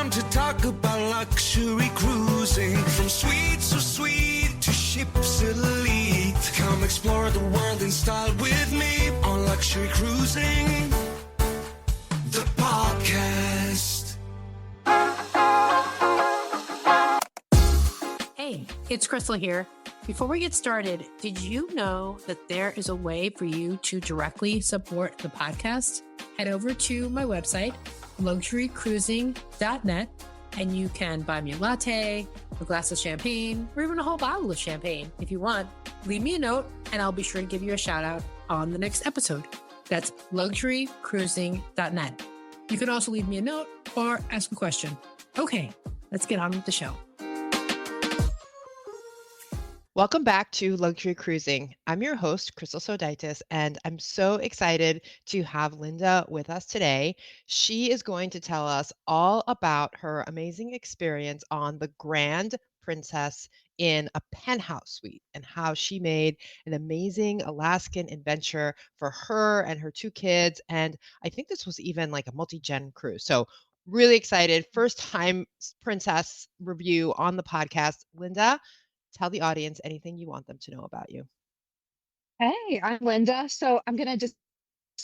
time to talk about luxury cruising. From suites so sweet to ships elite. Come explore the world in style with me on Luxury Cruising, the podcast. Hey, it's Krystal here. Before we get started, did you know that there is a way for you to directly support the podcast? Head over to my website, luxurycruising.net, and you can buy me a latte, a glass of champagne, or even a whole bottle of champagne if you want. Leave me a note, and I'll be sure to give you a shout out on the next episode. That's luxurycruising.net. You can also leave me a note or ask a question. Okay, let's get on with the show. Welcome back to Luxury Cruising. I'm your host, Krystal Sodaitis, and I'm so excited to have Linda with us today. She is going to tell us all about her amazing experience on the Grand Princess in a penthouse suite and how she made an amazing Alaskan adventure for her and her two kids. And I think this was even like a multi-gen cruise. So really excited. First time princess review on the podcast. Linda, tell the audience anything you want them to know about you. Hey, I'm Linda. So I'm going to just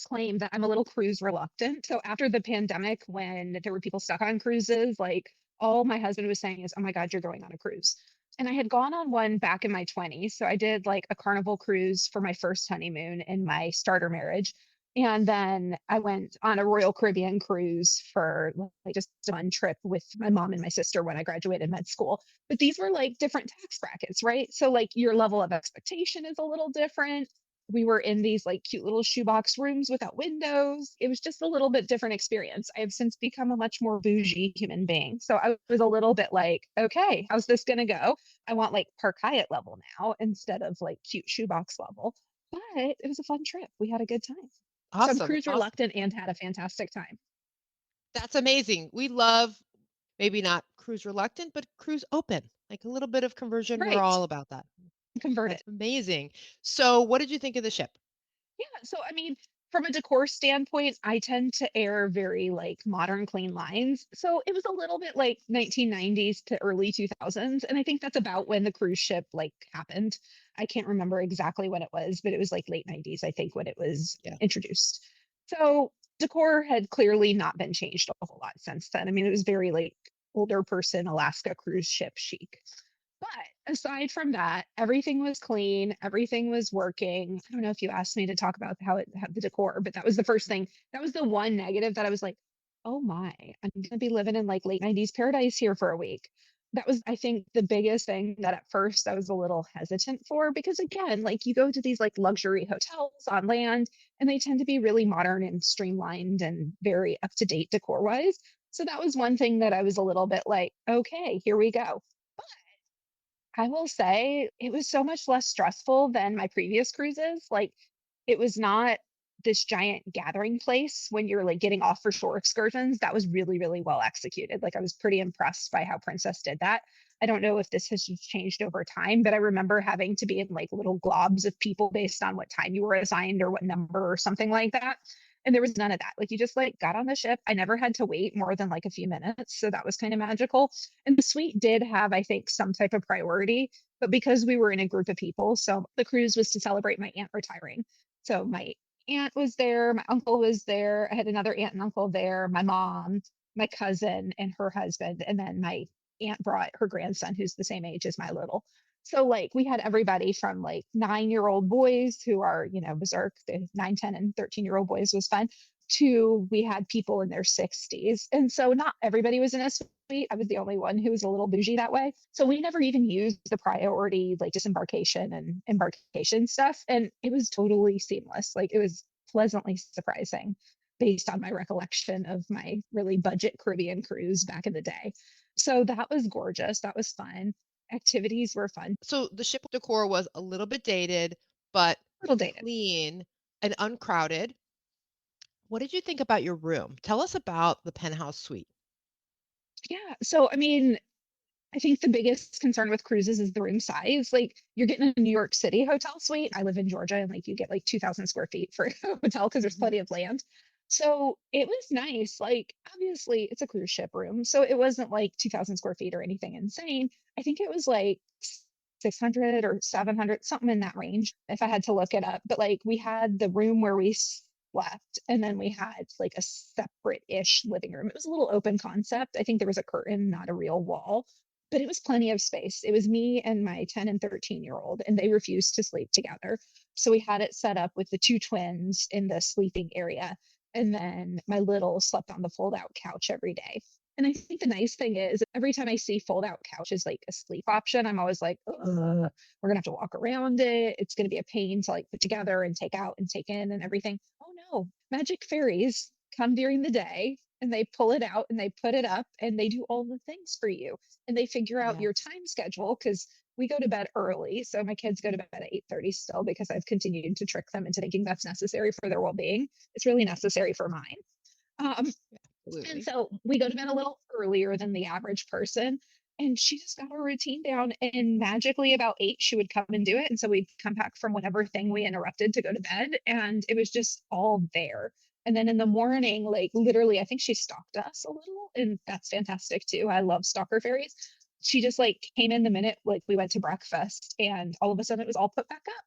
claim that I'm a little cruise reluctant. So after the pandemic, when there were people stuck on cruises, like all my husband was saying is, oh my God, you're going on a cruise. And I had gone on one back in my 20s. So I did like a Carnival cruise for my first honeymoon in my starter marriage. And then I went on a Royal Caribbean cruise for like just one trip with my mom and my sister when I graduated med school. But these were like different tax brackets, right? So like your level of expectation is a little different. We were in these like cute little shoebox rooms without windows. It was just a little bit different experience. I have since become a much more bougie human being. So I was a little bit like, okay, how's this going to go? I want like Park Hyatt level now instead of like cute shoebox level. But it was a fun trip. We had a good time. Awesome. So I'm cruise reluctant and had a fantastic time. That's amazing. We love maybe not cruise reluctant, but cruise open, like a little bit of conversion. Right. We're all about that. Convert That's it. amazing. So what did you think of the ship? Yeah. So, I mean, from a decor standpoint, I tend to err very like modern, clean lines. So it was a little bit like 1990s to early 2000s. And I think that's about when the cruise ship like happened. I can't remember exactly when it was, but it was like late 90s, I think, when it was introduced. So decor had clearly not been changed a whole lot since then. I mean, it was very like older person Alaska cruise ship chic. But aside from that, everything was clean, everything was working. I don't know if you asked me to talk about how it had the decor, but that was the first thing. That was the one negative that I was like, oh my, I'm gonna be living in like late 90s paradise here for a week. That was, I think, the biggest thing that at first I was a little hesitant for because again, like you go to these like luxury hotels on land and they tend to be really modern and streamlined and very up to date decor wise. So that was one thing that I was a little bit like, okay, here we go. I will say it was so much less stressful than my previous cruises. Like it was not this giant gathering place when you're like getting off for shore excursions. That was really, really well executed. Like I was pretty impressed by how Princess did that. I don't know if this has changed over time, but I remember having to be in like little globs of people based on what time you were assigned or what number or something like that. And there was none of that. Like you just like got on the ship. I never had to wait more than like a few minutes. So that was kind of magical. And the suite did have, I think, some type of priority, but because we were in a group of people, so the cruise was to celebrate my aunt retiring. So my aunt was there, my uncle was there. I had another aunt and uncle there, my mom, my cousin and her husband. And then my aunt brought her grandson, who's the same age as my little. So like we had everybody from like 9-year-old boys who are, you know, berserk, the 9, 10, and 13-year-old boys was fun, to we had people in their 60s. And so not everybody was in a suite. I was the only one who was a little bougie that way. So we never even used the priority like disembarkation and embarkation stuff. And it was totally seamless. Like it was pleasantly surprising based on my recollection of my really budget Caribbean cruise back in the day. So that was gorgeous. That was fun. Activities were fun. So the ship decor was a little bit dated, but A little dated. clean and uncrowded. What did you think about your room? Tell us about the penthouse suite. Yeah. So, I mean, I think the biggest concern with cruises is the room size. Like you're getting a New York City hotel suite. I live in Georgia and like you get like 2,000 square feet for a hotel because there's plenty of land. So it was nice. Like, obviously, it's a cruise ship room. So it wasn't like 2,000 square feet or anything insane. I think it was like 600 or 700, something in that range, if I had to look it up. But like, we had the room where we slept, and then we had like a separate ish living room. It was a little open concept. I think there was a curtain, not a real wall, but it was plenty of space. It was me and my 10 and 13-year-old, and they refused to sleep together. So we had it set up with the two twins in the sleeping area, and then my little slept on the fold out couch every day. And I think the nice thing is every time I see fold out couches like a sleep option, I'm always like, ugh, we're gonna have to walk around it. It's gonna be a pain to like put together and take out and take in and everything. Oh no, magic fairies come during the day and they pull it out and they put it up and they do all the things for you. And they figure out Yeah. your time schedule because we go to bed early. So my kids go to bed at 8:30 still because I've continued to trick them into thinking that's necessary for their well-being. It's really necessary for mine. Um, and Absolutely. so we go to bed a little earlier than the average person. And she just got her routine down. And magically, about 8, she would come and do it. And so we'd come back from whatever thing we interrupted to go to bed. And it was just all there. And then in the morning, like literally, I think she stalked us a little. And that's fantastic too. I love stalker fairies. She just like came in the minute like we went to breakfast. And all of a sudden, it was all put back up.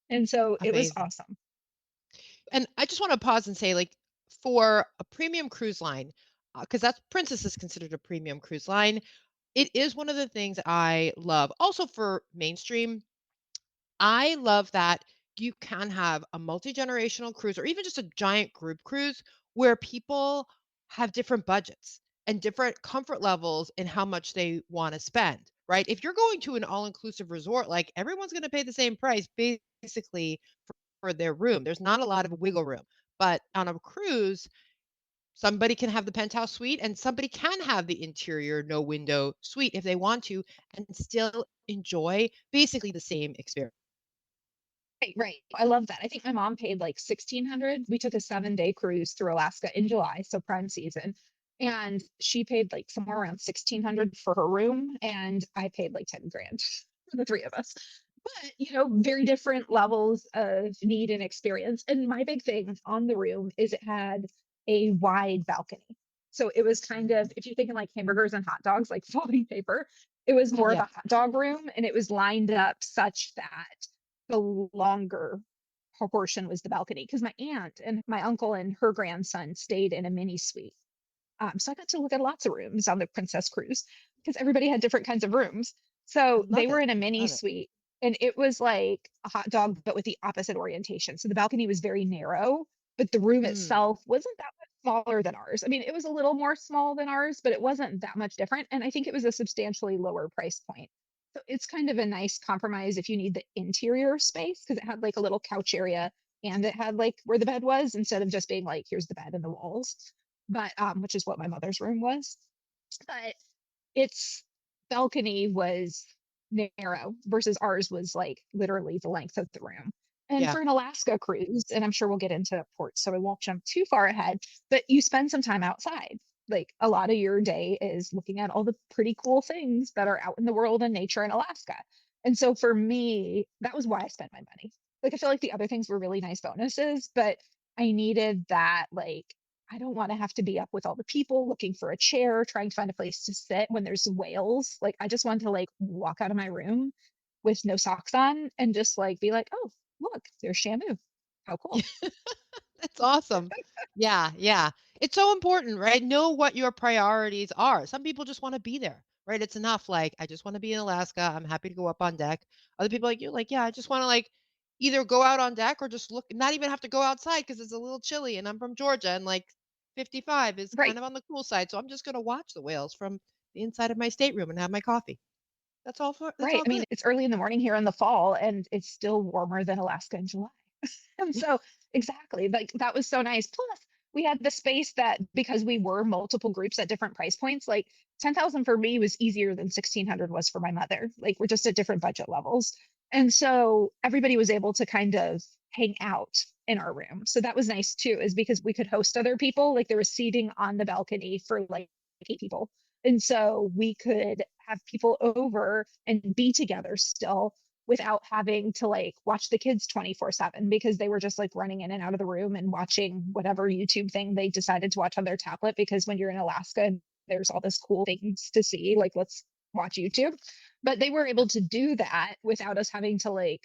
And so it was Amazing. awesome. And I just want to pause and say, like, for a premium cruise line, because that's Princess is considered a premium cruise line. It is one of the things I love. Also for mainstream, I love that you can have a multi-generational cruise or even just a giant group cruise where people have different budgets and different comfort levels in how much they want to spend, right? If you're going to an all-inclusive resort, like everyone's going to pay the same price basically for their room. There's not a lot of wiggle room. But on a cruise, somebody can have the penthouse suite and somebody can have the interior no window suite if they want to and still enjoy basically the same experience. Right, right. I love that. I think my mom paid like 1,600. We took a 7-day cruise through Alaska in July, so prime season. And she paid like somewhere around 1,600 for her room, and I paid like 10 grand for the three of us. But, very different levels of need and experience. And my big thing on the room is it had a wide balcony. So it was kind of, if you're thinking like hamburgers and hot dogs, like folding paper, it was more of Yeah. a hot dog room, and it was lined up such that the longer proportion was the balcony because my aunt and my uncle and her grandson stayed in a mini suite. So I got to look at lots of rooms on the Princess Cruise because everybody had different kinds of rooms. I So they love were it. in a mini Love it. suite, and it was like a hot dog, but with the opposite orientation. So the balcony was very narrow, but the room Mm, itself wasn't that much smaller than ours. I mean, it was a little more small than ours, but it wasn't that much different. And I think it was a substantially lower price point. So it's kind of a nice compromise if you need the interior space because it had like a little couch area and it had like where the bed was instead of just being like, here's the bed and the walls. But which is what my mother's room was. But its balcony was narrow versus ours was like literally the length of the room. And yeah. for an Alaska cruise, and I'm sure we'll get into ports, so I won't jump too far ahead, but you spend some time outside. Like a lot of your day is looking at all the pretty cool things that are out in the world and nature in Alaska. And so for me, that was why I spent my money. Like I feel like the other things were really nice bonuses, but I needed that like I don't want to have to be up with all the people looking for a chair, trying to find a place to sit when there's whales. Like I just want to like walk out of my room with no socks on and just like be like, oh, look, there's Shamu. How cool. That's awesome. Yeah, yeah. It's so important, right? Know what your priorities are. Some people just want to be there, right? It's enough. Like, I just want to be in Alaska. I'm happy to go up on deck. Other people like you, like, yeah, I just want to like either go out on deck or just look, not even have to go outside because it's a little chilly and I'm from Georgia and like 55 is kind Right. of on the cool side. So I'm just going to watch the whales from the inside of my stateroom and have my coffee. That's Right. all I mean, good. it's early in the morning here in the fall and it's still warmer than Alaska in July. And so, exactly, like that was so nice. Plus, we had the space that because we were multiple groups at different price points, like 10,000 for me was easier than 1,600 was for my mother. Like we're just at different budget levels. And so everybody was able to kind of hang out in our room. So that was nice too, is because we could host other people. Like there was seating on the balcony for like 8 people. And so we could have people over and be together still without having to like watch the kids 24/7 because they were just like running in and out of the room and watching whatever YouTube thing they decided to watch on their tablet. Because when you're in Alaska, there's all this cool things to see, like let's watch YouTube. But they were able to do that without us having to like,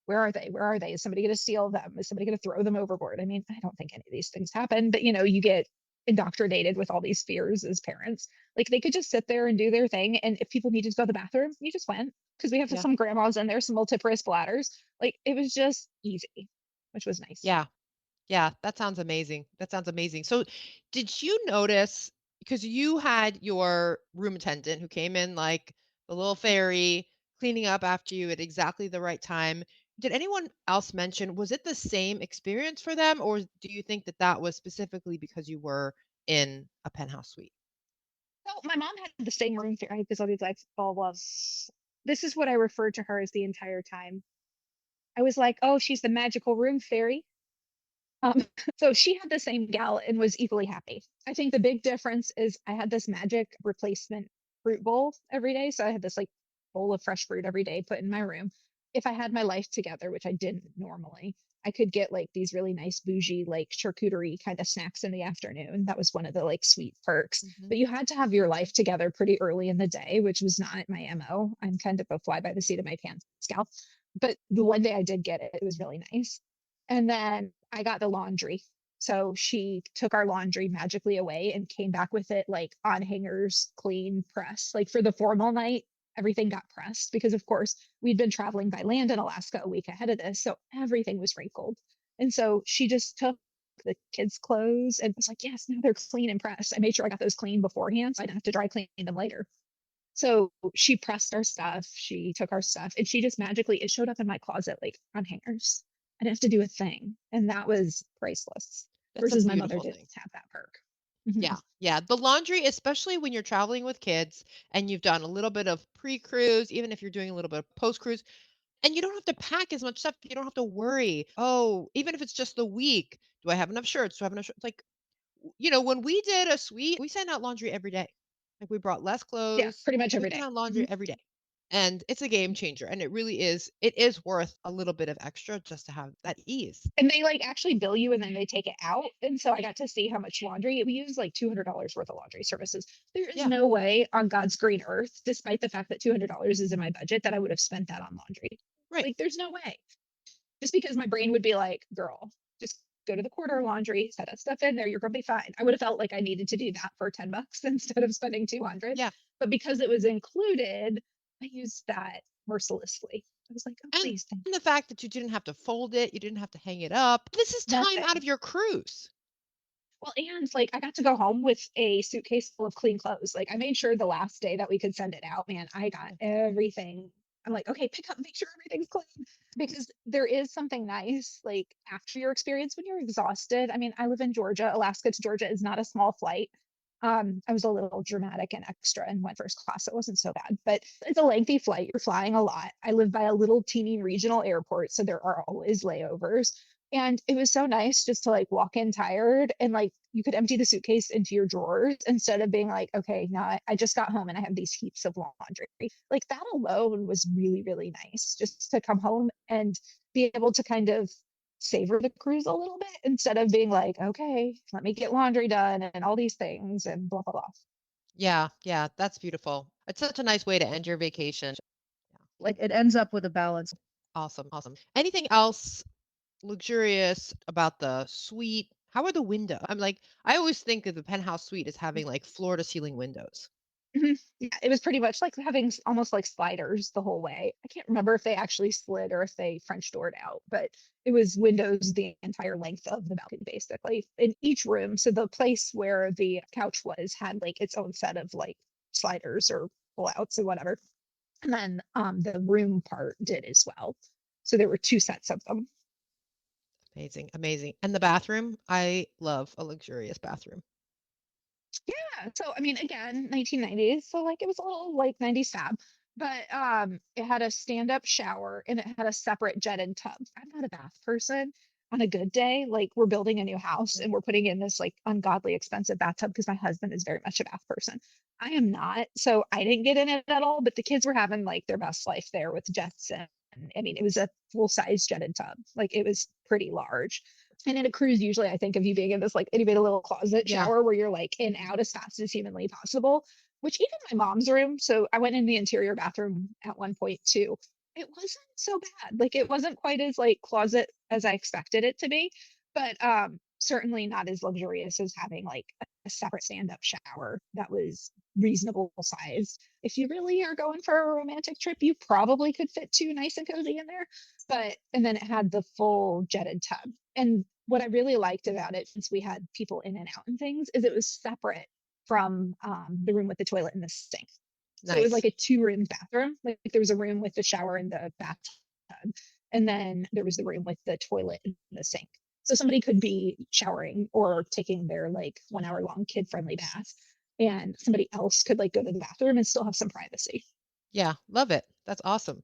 where are they? Where are they? Is somebody going to steal them? Is somebody going to throw them overboard? I mean, I don't think any of these things happen, but you get indoctrinated with all these fears as parents. Like they could just sit there and do their thing. And if people needed to go to the bathroom, you just went because we have Yeah. some grandmas in there, some multiparous bladders. Like it was just easy, which was nice. Yeah. Yeah, that sounds amazing. That sounds amazing. So, did you notice because you had your room attendant who came in like the little fairy, cleaning up after you at exactly the right time? Did anyone else mention, was it the same experience for them, or do you think that that was specifically because you were in a penthouse suite? So my mom had the same room theory because all these like ball was. This is what I referred to her as the entire time. I was like, oh, she's the magical room fairy. Um, so she had the same gal and was equally happy. I think the big difference is I had this magic replacement fruit bowl every day. So I had this like bowl of fresh fruit every day put in my room. If I had my life together, which I didn't normally, I could get like these really nice bougie, like charcuterie kind of snacks in the afternoon. That was one of the like sweet perks. Mhm. But you had to have your life together pretty early in the day, which was not my MO. I'm kind of a fly by the seat of my pants gal. But the one day I did get it, it was really nice. And then I got the laundry. So she took our laundry magically away and came back with it like on hangers, clean, pressed. Like for the formal night, everything got pressed because, of course, we'd been traveling by land in Alaska a week ahead of this. So everything was wrinkled. And so she just took the kids' clothes and was like, yes, now they're clean and pressed. I made sure I got those clean beforehand so I didn't have to dry clean them later. So she pressed our stuff, she took our stuff, and she just magically, it showed up in my closet like on hangers. I didn't have to do a thing. And that was priceless That's a versus my mother beautiful didn't thing. have that perk. Mhm. Yeah, yeah. The laundry, especially when you're traveling with kids and you've done a little bit of pre-cruise, even if you're doing a little bit of post-cruise, and you don't have to pack as much stuff. You don't have to worry. Oh, even if it's just the week, do I have enough shirts? Do I have enough shirts? Like, when we did a suite, we sent out laundry every day. Like we brought less Yeah, clothes. pretty much We every sent day. out laundry Mhm. every day. And it's a game changer. And it really is, it is worth a little bit of extra just to have that ease. And they like actually bill you and then they take it out. And so I got to see how much laundry we use like $200 worth of laundry services. There is Yeah, no way on God's green earth, despite the fact that $200 is in my budget, that I would have spent that on laundry. right. Like, there's no way. Just because my brain would be like, girl, just go to the quarter laundry, set that stuff in there, you're gonna be fine. I would have felt like I needed to do that for $10 instead of spending 200. Yeah. But because it was included, I used that mercilessly. I was like, oh, And please, thank the fact that you didn't have to fold it, you didn't have to hang it up. This is time out nothing. of your cruise. Well, and like I got to go home with a suitcase full of clean clothes. Like I made sure the last day that we could send it out, man, I got everything. I'm like, okay, pick up, make sure everything's clean. Because there is something nice, like after your experience when you're exhausted. I mean, I live in Georgia. Alaska to Georgia is not a small flight. I was a little dramatic and extra and went first class. So it wasn't so bad, but it's a lengthy flight. You're flying a lot. I live by a little teeny regional airport, so there are always layovers. And it was so nice just to like walk in tired and like you could empty the suitcase into your drawers instead of being like, okay, now I just got home and I have these heaps of laundry. Like that alone was really, really nice just to come home and be able to kind of savor the cruise a little bit instead of being like, okay, let me get laundry done and all these things and blah, blah, blah. Yeah, yeah, that's beautiful. It's such a nice way to end your vacation. Like it ends up with a balance. Awesome, awesome. Anything else luxurious about the suite? How are the windows? I'm like, I always think of the penthouse suite as having like floor to ceiling windows. Mhm. Yeah, it was pretty much like having almost like sliders the whole way. I can't remember if they actually slid or if they French doored out, but it was windows the entire length of the balcony, basically, in each room. So the place where the couch was had like its own set of like sliders or pullouts or whatever. And then the room part did as well. So there were two sets of them. Amazing, amazing. And the bathroom, I love a luxurious bathroom. Yeah. So I mean, again, 1990s. So like it was a little like 90s fab, but it had a stand-up shower and it had a separate jetted tub. I'm not a bath person. On a good day, like we're building a new house and we're putting in this like ungodly expensive bathtub because my husband is very much a bath person. I am not. So I didn't get in it at all, but the kids were having like their best life there with jets I mean, it was a full-size jetted tub. Like it was pretty large. And in a cruise, usually I think of you being in this like itty bitty little closet Yeah. shower where you're like in out as fast as humanly possible, which even my mom's room. So I went in the interior bathroom at one point too. It wasn't so bad. Like it wasn't quite as like closet as I expected it to be, but certainly not as luxurious as having like a separate stand-up shower that was reasonable size. If you really are going for a romantic trip, you probably could fit two nice and cozy in there. But and then it had the full jetted tub. And what I really liked about it, since we had people in and out and things, is it was separate from the room with the toilet and the sink. So it was like Nice. a two-room bathroom. Like there was a room with the shower and the bathtub, and then there was the room with the toilet and the sink. So somebody could be showering or taking their like 1 hour long kid-friendly bath, and somebody else could like go to the bathroom and still have some privacy. Yeah, love it. That's awesome.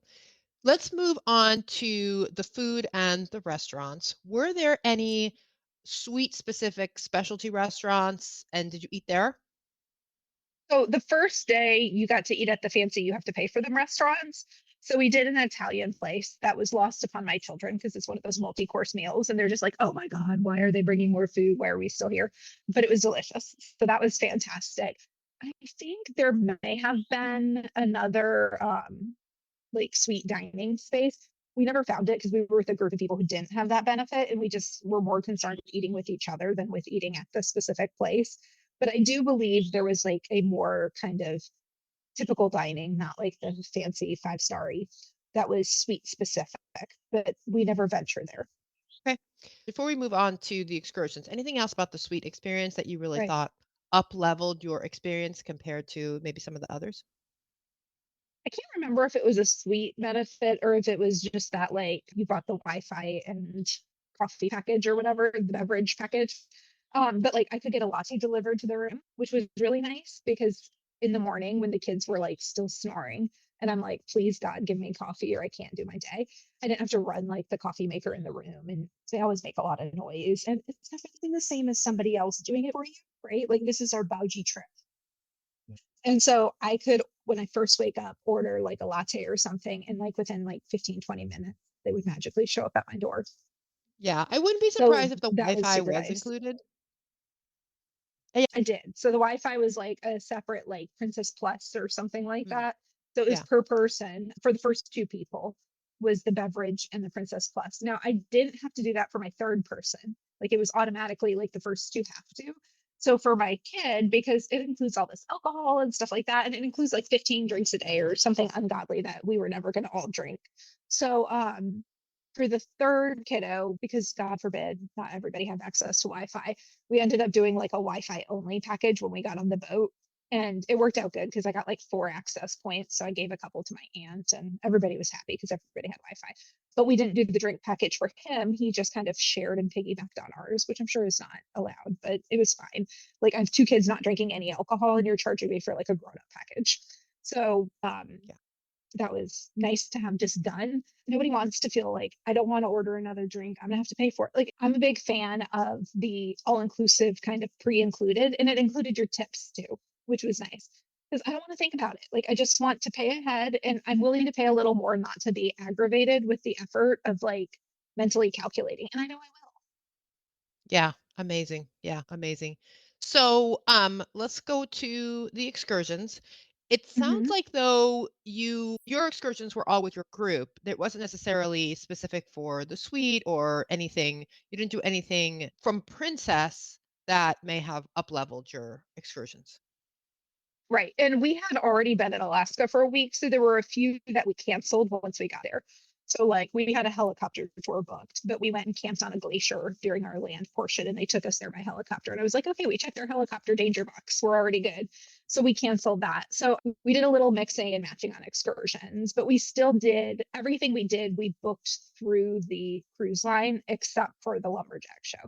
Let's move on to the food and the restaurants. Were there any sweet specific specialty restaurants and did you eat there? So the first day you got to eat at the fancy, you have to pay for them restaurants. So we did an Italian place that was lost upon my children because it's one of those multi-course meals. And they're just like, oh my God, why are they bringing more food? Why are we still here? But it was delicious. So that was fantastic. I think there may have been another like sweet dining space. We never found it because we were with a group of people who didn't have that benefit, and we just were more concerned with eating with each other than with eating at the specific place. But I do believe there was like a more kind of typical dining, not like the fancy five-starry, that was sweet specific, but we never ventured there. Okay. Before we move on to the excursions, anything else about the suite experience that you really Right. thought up leveled your experience compared to maybe some of the others? I can't remember if it was a sweet benefit or if it was just that like you bought the Wi-Fi and coffee package or whatever, the beverage package. But like I could get a latte delivered to the room, which was really nice because in the morning when the kids were like still snoring and I'm like, please God, give me coffee or I can't do my day. I didn't have to run like the coffee maker in the room and they always make a lot of noise. And it's nothing the same as somebody else doing it for you, right? Like this is our bougie trip. And so I could, when I first wake up, order like a latte or something. And like within like 15, 20 minutes, they would magically show up at my door. Yeah, I wouldn't be So surprised if the that was Wi-Fi super was nice. included. I did. So the Wi-Fi was like a separate like Princess Plus or something like Mm, that. So it was yeah. per person for the first two people was the beverage and the Princess Plus. Now I didn't have to do that for my third person. Like it was automatically like the first two have to. So for my kid, because it includes all this alcohol and stuff like that, and it includes like 15 drinks a day or something ungodly that we were never going to all drink. So for the third kiddo, because God forbid not everybody had access to Wi-Fi, we ended up doing like a Wi-Fi only package when we got on the boat. And it worked out good because I got like 4 access points. So I gave a couple to my aunt and everybody was happy because everybody had Wi-Fi. But we didn't do the drink package for him. He just kind of shared and piggybacked on ours, which I'm sure is not allowed, but it was fine. Like I have two kids not drinking any alcohol and you're charging me for like a grown-up package. So Yeah. that was nice to have just done. Nobody wants to feel like I don't want to order another drink. I'm gonna have to pay for it. Like I'm a big fan of the all-inclusive kind of pre-included, and it included your tips too, which was nice. Because I don't want to think about it. Like I just want to pay ahead and I'm willing to pay a little more not to be aggravated with the effort of like mentally calculating. And I know I Yeah, amazing. Yeah, amazing. So, let's go to the excursions. It will. sounds like though your excursions were all with your group. That wasn't necessarily specific for the suite or anything. You didn't do anything from Princess that may have up-leveled your excursions. Right. And we had already been in Alaska for a week. So there were a few that we canceled once we got there. So, like, we had a helicopter tour booked, but we went and camped on a glacier during our land portion and they took us there by helicopter. And I was like, okay, we checked our helicopter danger box. We're already good. So we canceled that. So we did a little mixing and matching on excursions, but we still did everything we did. We booked through the cruise line except for the lumberjack show.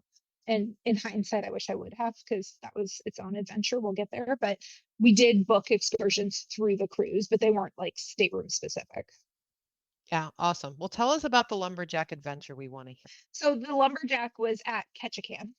And in hindsight, I wish I would have because that was its own adventure. We'll get there. But we did book excursions through the cruise, but they weren't like stateroom specific. Yeah, awesome. Well, tell us about the lumberjack adventure we want to hear. So the lumberjack was at Ketchikan.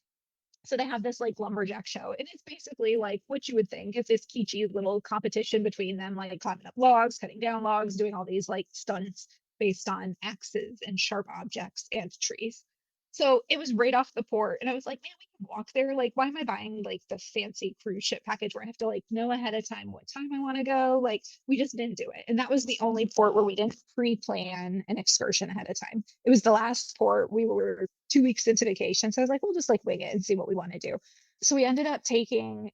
So they have this like lumberjack show, and it's basically like what you would think. It's this kitschy little competition between them, like climbing up logs, cutting down logs, doing all these like stunts, based on axes and sharp objects and trees. So it was right off the port. And I was like, man, we can walk there. Like, why am I buying like the fancy cruise ship package where I have to like know ahead of time what time I want to go? Like, we just didn't do it. And that was the only port where we didn't pre-plan an excursion ahead of time. It was the last port. We were 2 weeks into vacation. So I was like, we'll just like wing it and see what we want to do. So we ended up taking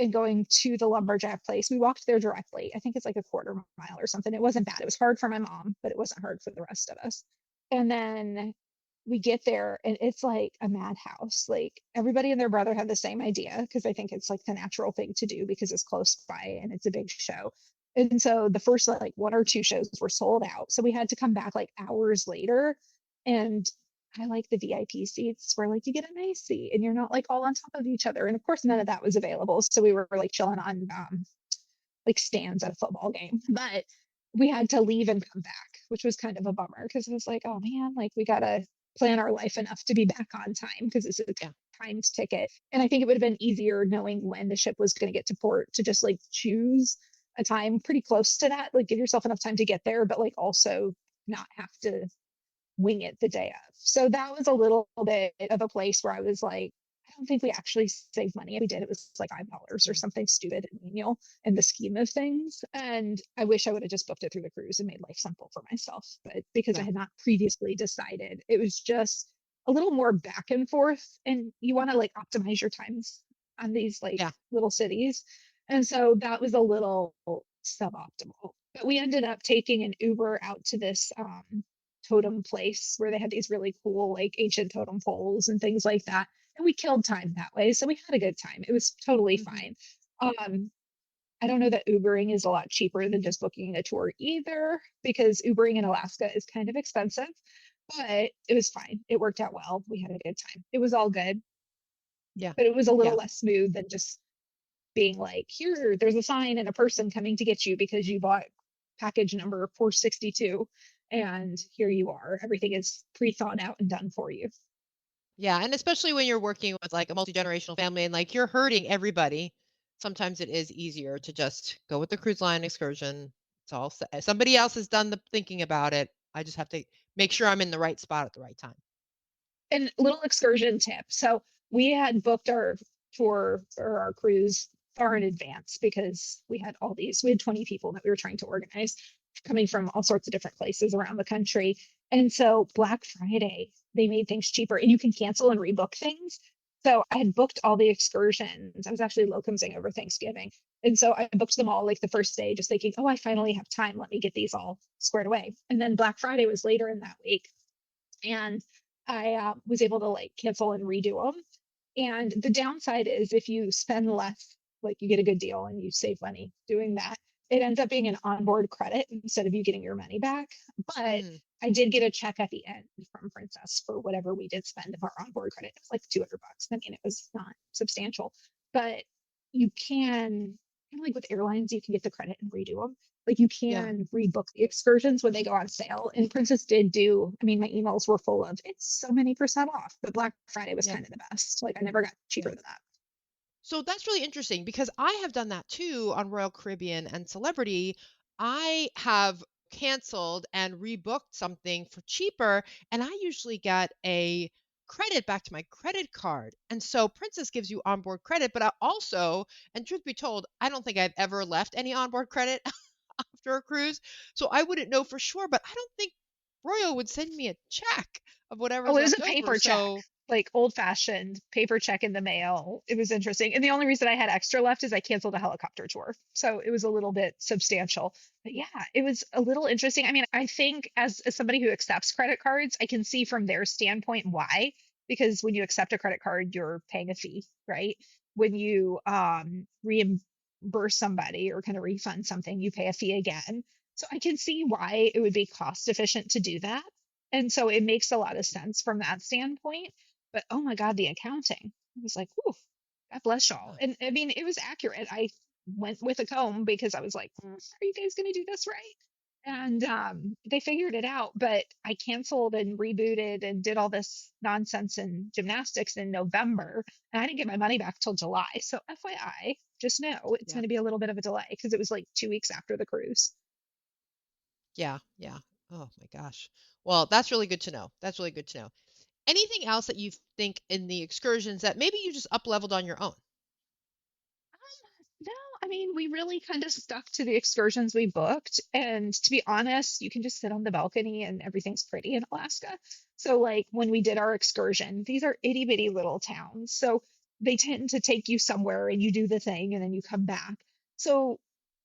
and going to the lumberjack place. We walked there directly. I think it's like a quarter mile or something. It wasn't bad. It was hard for my mom, but it wasn't hard for the rest of us. And then we get there and it's like a madhouse. Like everybody and their brother had the same idea because I think it's like the natural thing to do because it's close by and it's a big show. And so the first like one or two shows were sold out. So we had to come back like hours later. And I like the VIP seats where like you get a nice seat and you're not like all on top of each other. And of course, none of that was available. So we were like chilling on like stands at a football game. But we had to leave and come back, which was kind of a bummer because it was like, oh man, like we gotta plan our life enough to be back on time because it's a Yeah. timed ticket. And I think it would have been easier knowing when the ship was going to get to port to just like choose a time pretty close to that, like give yourself enough time to get there, but like also not have to wing it the day of. So that was a little bit of a place where I was like, I don't think we actually saved money. If we did, it was like $5 or something stupid and menial in the scheme of things. And I wish I would have just booked it through the cruise and made life simple for myself. But because I Yeah. had not previously decided, it was just a little more back and forth. And you want to like optimize your times on these like Yeah. little cities. And so that was a little suboptimal. But we ended up taking an Uber out to this totem place where they had these really cool like ancient totem poles and things like that, and we killed time that way, so we had a good time. It was totally Mhm. fine. I don't know that Ubering is a lot cheaper than just booking a tour either, because Ubering in Alaska is kind of expensive, but it was fine. It worked out well. We had a good time. It was all good, Yeah. but it was a little Yeah. less smooth than just being like, here, there's a sign and a person coming to get you because you bought package number 462. And here you are. Everything is pre thought out and done for you. Yeah, and especially when you're working with like a multi-generational family and like you're hurting everybody, sometimes it is easier to just go with the cruise line excursion. It's all somebody else has done the thinking about it. I just have to make sure I'm in the right spot at the right time. And little excursion tip. So we had booked our tour or our cruise far in advance because we had 20 people that we were trying to organize coming from all sorts of different places around the country. And so Black Friday, they made things cheaper and you can cancel and rebook things. So I had booked all the excursions. I was actually locumsing over Thanksgiving. And so I booked them all like the first day, just thinking, oh, I finally have time. Let me get these all squared away. And then Black Friday was later in that week. And I was able to like cancel and redo them. And the downside is if you spend less, like you get a good deal and you save money doing that, it ends up being an onboard credit instead of you getting your money back. But Mm, I did get a check at the end from Princess for whatever we did spend of our onboard credit. It was like $200. I mean, it was not substantial, but you can, kind of like with airlines, you can get the credit and redo them. Like you yeah. can rebook the excursions when they go on sale. And Princess did do, I mean, my emails were full of it's so many percent off, but Black Friday was Yeah. kind of the best. Like I never got cheaper Yeah. than that. So that's really interesting because I have done that too on Royal Caribbean and Celebrity. I have canceled and rebooked something for cheaper, and I usually get a credit back to my credit card. And so Princess gives you onboard credit, but I also, and truth be told, I don't think I've ever left any onboard credit after a cruise. So I wouldn't know for sure, but I don't think Royal would send me a check of Oh, whatever's it was left a over. paper check, So like old fashioned paper check in the mail. It was interesting. And the only reason I had extra left is I canceled a helicopter tour. So it was a little bit substantial. But yeah, it was a little interesting. I mean, I think as somebody who accepts credit cards, I can see from their standpoint why. Because when you accept a credit card, you're paying a fee, right? When you reimburse somebody or kind of refund something, you pay a fee again. So I can see why it would be cost efficient to do that. And so it makes a lot of sense from that standpoint. But oh my God, the accounting. I was like, whew, God bless y'all. And I mean, it was accurate. I went with a comb because I was like, are you guys going to do this right? And they figured it out. But I canceled and rebooted and did all this nonsense and gymnastics in November. And I didn't get my money back till July. So FYI, just know it's yeah. going to be a little bit of a delay because it was like 2 weeks after the cruise. Yeah, yeah. Oh my gosh. Well, that's really good to know. That's really good to know. Anything else that you think in the excursions that maybe you just up leveled on your own? No, I mean, we really kind of stuck to the excursions we booked. And to be honest, you can just sit on the balcony and everything's pretty in Alaska. So, like, when we did our excursion, these are itty bitty little towns. So they tend to take you somewhere and you do the thing and then you come back. So,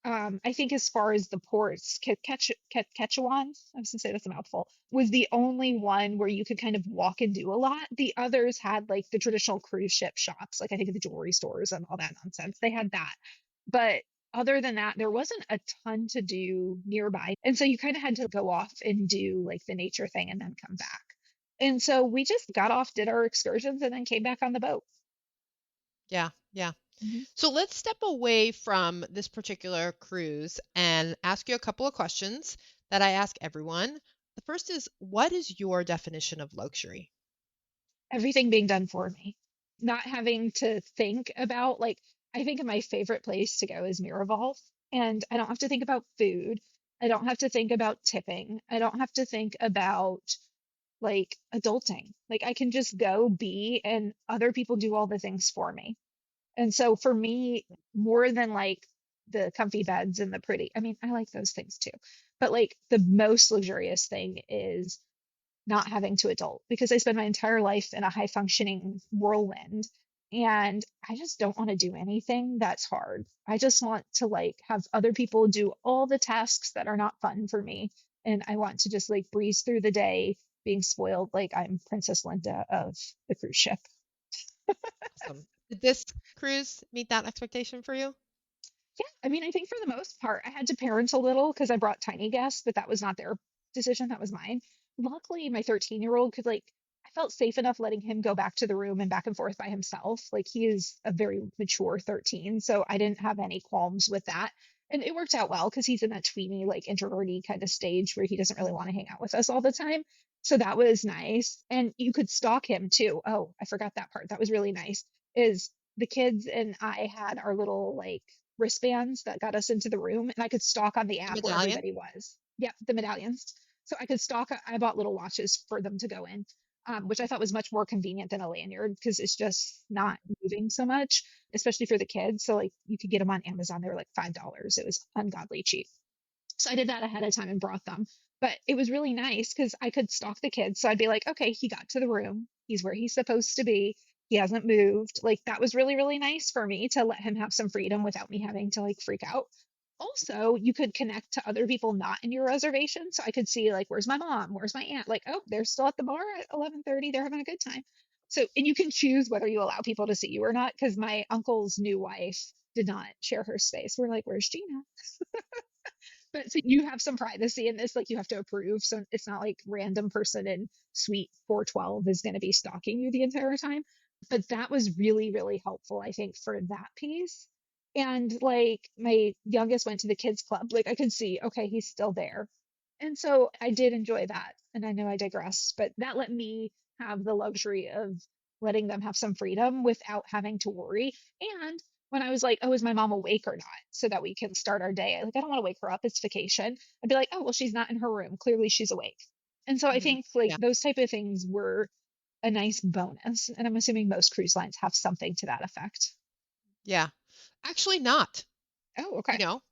I think as far as the ports, Quechuan, I was gonna say that's a mouthful, was the only one where you could kind of walk and do a lot. The others had like the traditional cruise ship shops, like I think the jewelry stores and all that nonsense. They had that. But other than that, there wasn't a ton to do nearby. And so you kind of had to go off and do like the nature thing and then come back. And so we just got off, did our excursions, and then came back on the boat. Yeah, yeah. Mhm. So let's step away from this particular cruise and ask you a couple of questions that I ask everyone. The first is, what is your definition of luxury? Everything being done for me, not having to think about, like, I think my favorite place to go is Miraval, and I don't have to think about food. I don't have to think about tipping. I don't have to think about like adulting. Like I can just go be and other people do all the things for me. And so for me, more than like the comfy beds and the pretty, I mean, I like those things too. But like the most luxurious thing is not having to adult because I spend my entire life in a high functioning whirlwind and I just don't want to do anything that's hard. I just want to like have other people do all the tasks that are not fun for me. And I want to just like breeze through the day being spoiled like I'm Princess Linda of the cruise ship. Awesome. Did this cruise meet that expectation for you? Yeah, I mean, I think for the most part, I had to parent a little because I brought tiny guests, but that was not their decision. That was mine. Luckily, my 13-year-old could like, I felt safe enough letting him go back to the room and back and forth by himself. Like he is a very mature 13, so I didn't have any qualms with that. And it worked out well because he's in that tweeny, like introverty kind of stage where he doesn't really want to hang out with us all the time. So that was nice. And you could stalk him too. Oh, I forgot that part. That was really nice. Is the kids and I had our little like wristbands that got us into the room, and I could stalk on the The app where medallion? everybody was. Yep, the medallions. So I could stalk. I bought little watches for them to go in, which I thought was much more convenient than a lanyard because it's just not moving so much, especially for the kids. So like you could get them on Amazon. They were like $5. It was ungodly cheap. So I did that ahead of time and brought them. But it was really nice because I could stalk the kids. So I'd be like, okay, he got to the room. He's where he's supposed to be. He hasn't moved. Like that was really, really nice for me to let him have some freedom without me having to like freak out. Also, you could connect to other people not in your reservation. So I could see like, where's my mom? Where's my aunt? Like, oh, they're still at the bar at 11:30. They're having a good time. So, and you can choose whether you allow people to see you or not. Because my uncle's new wife did not share her space. We're like, where's Gina? But so you have some privacy in this, like you have to approve. So it's not like random person in suite 412 is going to be stalking you the entire time. But that was really, really helpful, I think, for that piece. And like my youngest went to the kids club, like I could see, okay, he's still there. And so I did enjoy that. And I know I digressed, but that let me have the luxury of letting them have some freedom without having to worry. And when I was like, oh, is my mom awake or not? So that we can start our day. Like, I don't want to wake her up. It's vacation. I'd be like, oh, well, she's not in her room. Clearly she's awake. And so I Hmm. think like Yeah. those type of things were a nice bonus. And I'm assuming most cruise lines have something to that effect. Yeah. Actually, not, Oh, you okay. know.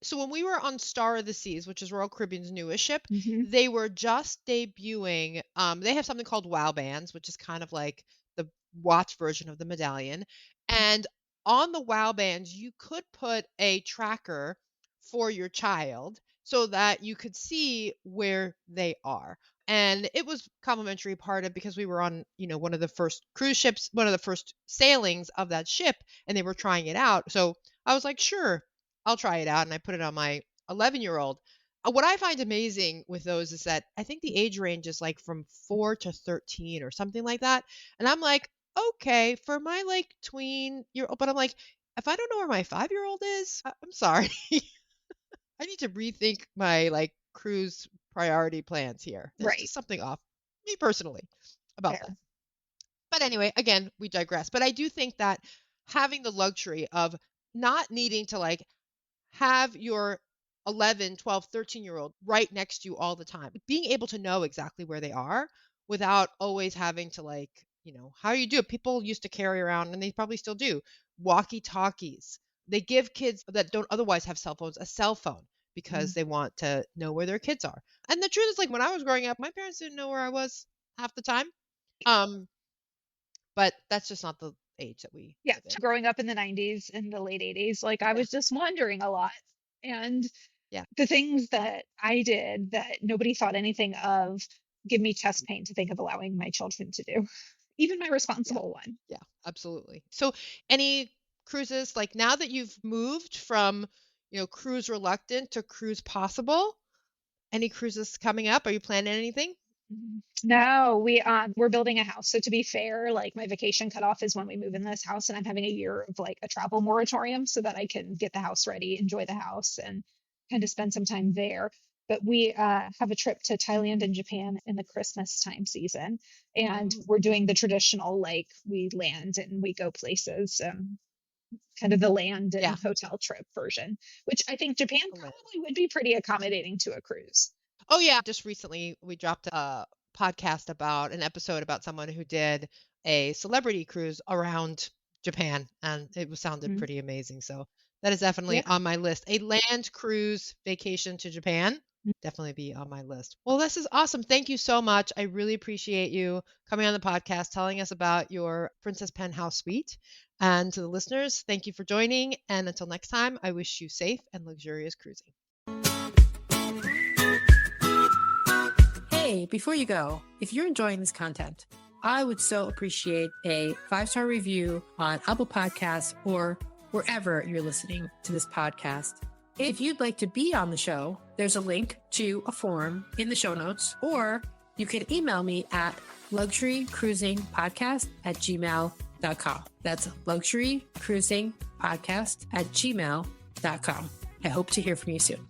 So when we were on Star of the Seas, which is Royal Caribbean's newest ship, Hmm. they were just debuting. They have something called WoW bands, which is kind of like the watch version of the medallion. And on the WoW bands, you could put a tracker for your child so that you could see where they are. And it was complimentary part of because we were on, one of the first cruise ships, one of the first sailings of that ship, and they were trying it out. So I was like, sure, I'll try it out, and I put it on my 11-year-old. What I find amazing with those is that I think the age range is like from 4 to 13 or something like that. And I'm like, okay, for my like tween year old, but I'm like, if I don't know where my 5-year-old is, I'm sorry. I need to rethink my like cruise priority plans here. There's Right. just something off, me personally, about that. Fair. But anyway, again, we digress. But I do think that having the luxury of not needing to like have your 11, 12, 13-year-old right next to you all the time. Being able to know exactly where they are without always having to like, how you do it. People used to carry around, and they probably still do, walkie-talkies. They give kids that don't otherwise have cell phones a cell phone because they want to know where their kids are. And the truth is, like, when I was growing up, my parents didn't know where I was half the time. But that's just not the age that we Yeah, live in. growing up in the 90s and the late 80s, like I was just wandering a lot. And Yeah. the things that I did that nobody thought anything of give me chest pain to think of allowing my children to do, even my responsible one. Yeah, absolutely. So any cruises, like now that you've moved from, cruise reluctant to cruise possible, any cruises coming up? Are you planning anything? No, we're building a house. So to be fair, like my vacation cutoff is when we move in this house, and I'm having a year of like a travel moratorium so that I can get the house ready, enjoy the house, and kind of spend some time there. But we have a trip to Thailand and Japan in the Christmas time season, and we're doing the traditional like we land and we go places, kind of the land Yeah. and hotel trip version, which I think Japan The land. probably would be pretty accommodating to a cruise. Oh yeah, just recently we dropped a podcast about an episode about someone who did a celebrity cruise around Japan, and it sounded Mhm. pretty amazing. So that is definitely Yeah. on my list. A land cruise vacation to Japan, definitely be on my list. Well, this is awesome. Thank you so much. I really appreciate you coming on the podcast, telling us about your Princess Penthouse suite. And to the listeners, thank you for joining. And until next time, I wish you safe and luxurious cruising. Hey, before you go, if you're enjoying this content, I would so appreciate a 5-star review on Apple Podcasts or wherever you're listening to this podcast. If you'd like to be on the show, there's a link to a form in the show notes, or you can email me at luxurycruisingpodcast@gmail.com. That's luxurycruisingpodcast@gmail.com. I hope to hear from you soon.